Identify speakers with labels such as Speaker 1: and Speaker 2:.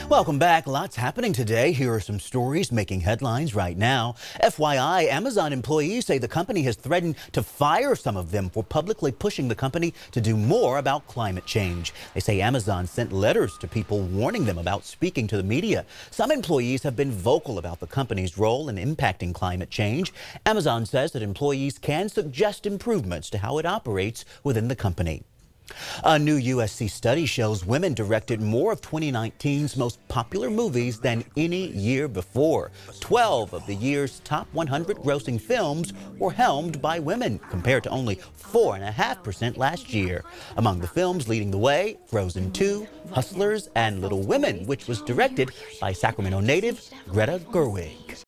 Speaker 1: Welcome back. Lots happening today. Here are some stories making headlines right now. FYI, Amazon employees say the company has threatened to fire some of them for publicly pushing the company to do more about climate change. They say Amazon sent letters to people warning them about speaking to the media. Some employees have been vocal about the company's role in impacting climate change. Amazon says that employees can suggest improvements to how it operates within the company. A new USC study shows women directed more of 2019's most popular movies than any year before. 12 of the year's top 100 grossing films were helmed by women, compared to only 4.5% last year. Among the films leading the way, Frozen 2, Hustlers, and Little Women, which was directed by Sacramento native Greta Gerwig.